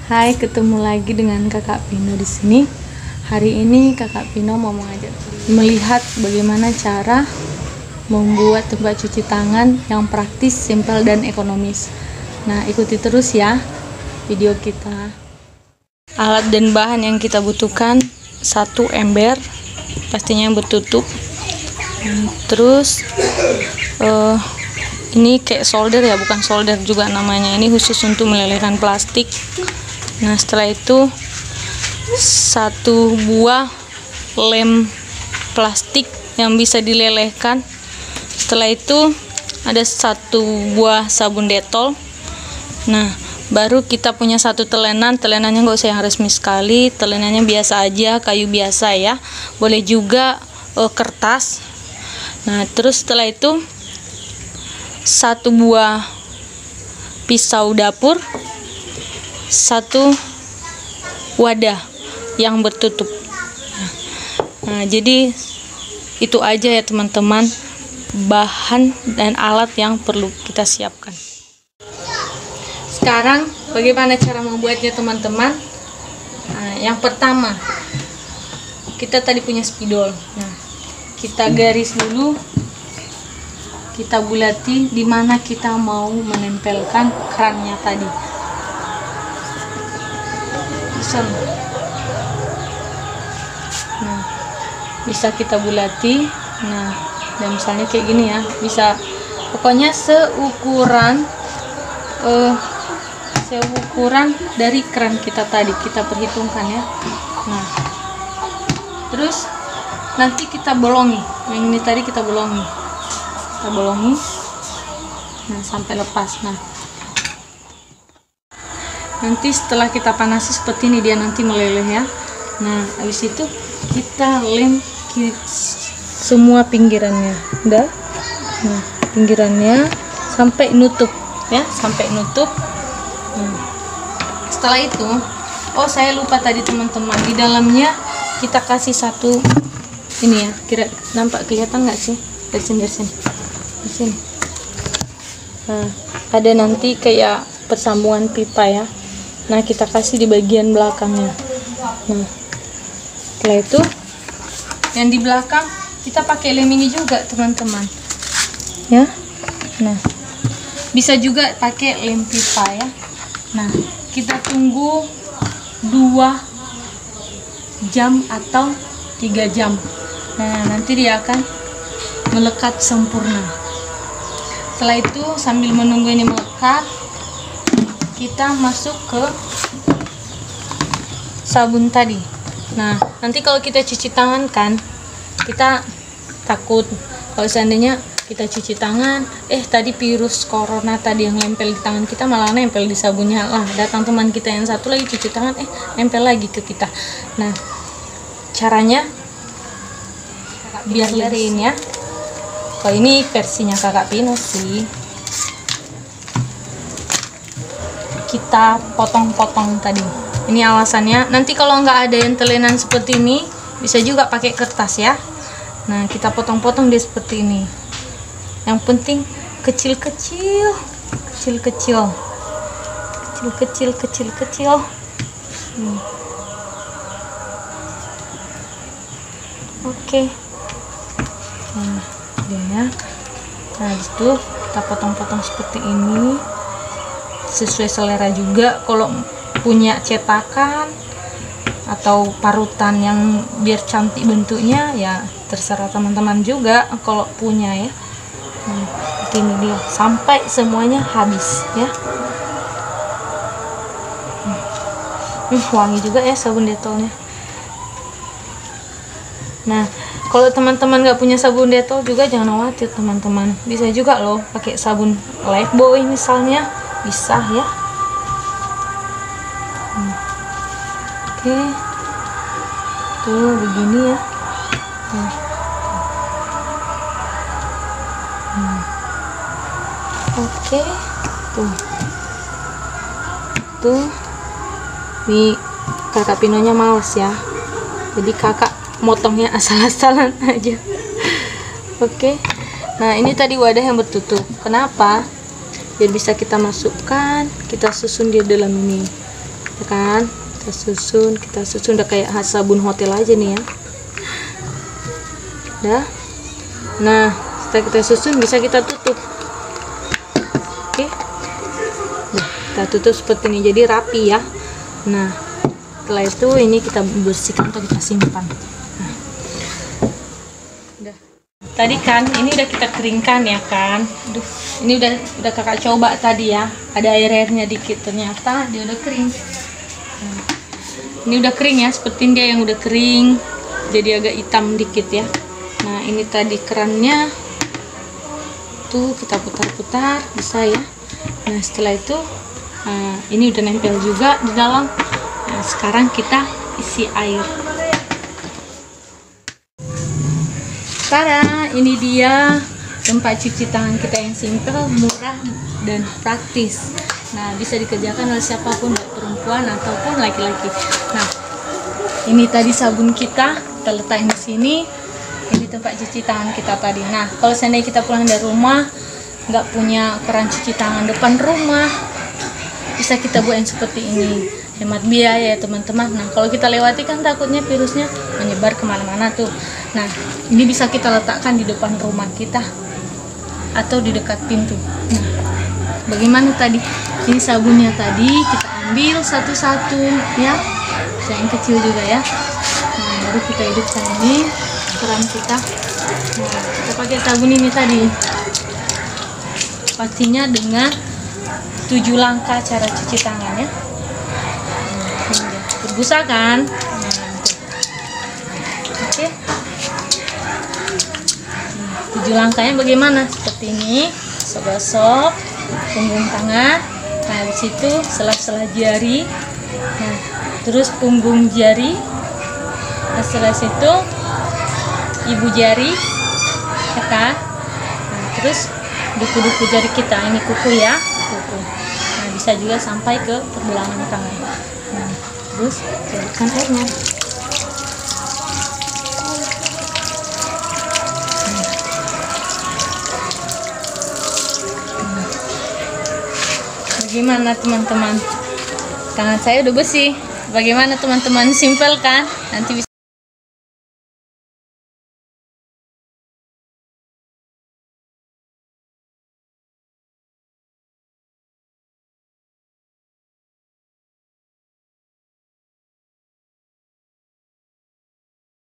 Hai, ketemu lagi dengan Kakak Pino di sini. Hari ini Kakak Pino mau mengajak melihat bagaimana cara membuat tempat cuci tangan yang praktis, simpel dan ekonomis. Nah, ikuti terus ya video kita. Alat dan bahan yang kita butuhkan: 1 ember, pastinya yang bertutup. Terus ini kayak solder ya, bukan solder juga namanya. Ini khusus untuk melelehkan plastik. Nah, setelah itu 1 buah lem plastik yang bisa dilelehkan. Setelah itu ada 1 buah sabun detol. Nah, baru kita punya 1 telenan. Telenannya nggak usah yang resmi sekali, telenannya biasa aja, kayu biasa ya. Boleh juga kertas. Nah, terus setelah itu 1 buah pisau dapur, 1 wadah yang bertutup. Nah, jadi itu aja ya teman-teman, bahan dan alat yang perlu kita siapkan. Sekarang bagaimana cara membuatnya teman-teman? Nah, yang pertama, kita tadi punya spidol. Nah, kita garis dulu, kita bulati di mana kita mau menempelkan kerannya tadi. Nah, bisa kita bulati. Nah, dan misalnya kayak gini ya, bisa pokoknya seukuran dari keran kita tadi kita perhitungkan ya. Nah, terus nanti kita bolongi, yang ini tadi kita bolongi, nah sampai lepas. Nah, nanti setelah kita panasi seperti ini, dia nanti meleleh ya. Nah, habis itu kita lem semua pinggirannya, udah. Nah, pinggirannya sampai nutup ya, sampai nutup. Setelah itu, saya lupa tadi teman-teman, di dalamnya kita kasih 1 ini ya, nampak kelihatan nggak sih dari sini, di sini. Nah, ada nanti kayak persambungan pipa ya. Nah, kita kasih di bagian belakangnya. Nah, setelah itu yang di belakang kita pakai lem ini juga teman-teman ya. Nah, bisa juga pakai lem pipa ya. Nah, kita tunggu 2 jam atau 3 jam. Nah, nanti dia akan melekat sempurna. Setelah itu sambil menunggu ini melekat, kita masuk ke sabun tadi. Nah, nanti kalau kita cuci tangan kan, kita takut kalau seandainya kita cuci tangan, tadi virus corona tadi yang nempel di tangan kita malah nempel di sabunnya. Lah, datang teman kita yang satu lagi cuci tangan, nempel lagi ke kita. Nah, caranya biar lerin ya. Kalau ini versinya Kakak Pino sih. Kita potong-potong tadi. Ini alasannya. Nanti kalau nggak ada yang telenan seperti ini, bisa juga pakai kertas ya. Nah, kita potong-potong dia seperti ini. Yang penting kecil-kecil. Oke. Nah, dia ya. Nah, itu kita potong-potong seperti ini. Sesuai selera juga, kalau punya cetakan atau parutan yang biar cantik bentuknya ya terserah teman-teman juga kalau punya ya. Nah, ini dia sampai semuanya habis ya. Wangi juga ya sabun detolnya. Nah, kalau teman-teman nggak punya sabun detol juga jangan khawatir teman-teman, bisa juga loh pakai sabun Lifebuoy misalnya, bisa ya. Oke, tuh begini ya. Oke, tuh nih Kakak Pinonya males ya, jadi kakak motongnya asal-asalan aja. Oke, nah ini tadi wadah yang bertutup. Kenapa? Biar bisa kita masukkan, kita susun di dalam ini. ya kan? Kita susun udah kayak sabun hotel aja nih ya. Udah. Nah, setelah kita susun bisa kita tutup. Oke. Nah, kita tutup seperti ini jadi rapi ya. Nah, setelah itu ini kita bersihkan atau kita simpan. Nah. Udah. Tadi kan ini udah kita keringkan ya kan. Aduh, ini udah kakak coba tadi ya. Ada air-airnya dikit, ternyata dia udah kering. Nah, ini udah kering ya, seperti dia yang udah kering. Jadi agak hitam dikit ya. Nah, ini tadi kerannya tuh kita putar-putar bisa ya. Nah, setelah itu ini udah nempel juga di dalam. Nah, sekarang kita isi air. Tada, ini dia tempat cuci tangan kita yang simpel, murah dan praktis. Nah, bisa dikerjakan oleh siapapun, baik perempuan ataupun laki-laki. Nah, ini tadi sabun kita letakkan di sini. Ini tempat cuci tangan kita tadi. Nah, kalau seandainya kita pulang dari rumah nggak punya keran cuci tangan depan rumah, bisa kita buat yang seperti ini. Hemat biaya ya teman-teman. Nah, kalau kita lewati kan takutnya virusnya menyebar kemana-mana tuh. Nah, ini bisa kita letakkan di depan rumah kita atau di dekat pintu. Nah, bagaimana tadi? Ini sabunnya tadi kita ambil satu-satu ya, yang kecil juga ya. Nah, baru kita hidupkan ini keran kita. Nah, kita pakai sabun ini tadi. Pastinya dengan 7 langkah cara cuci tangan ya. Berbusa kan? Nah, oke. 7 langkahnya bagaimana? Seperti ini. Gosok punggung tangan. Nah, di situ sela-sela jari. Nah, terus punggung jari. Nah, setelah situ ibu jari, ya kan? Nah, terus duku-duku jari kita, ini kuku ya, kuku. Nah, bisa juga sampai ke pergelangan tangan. Nah, terus cairkan airnya. Bagaimana teman-teman? Tangan saya udah bersih. Bagaimana teman-teman? Simpel kan? Nanti bisa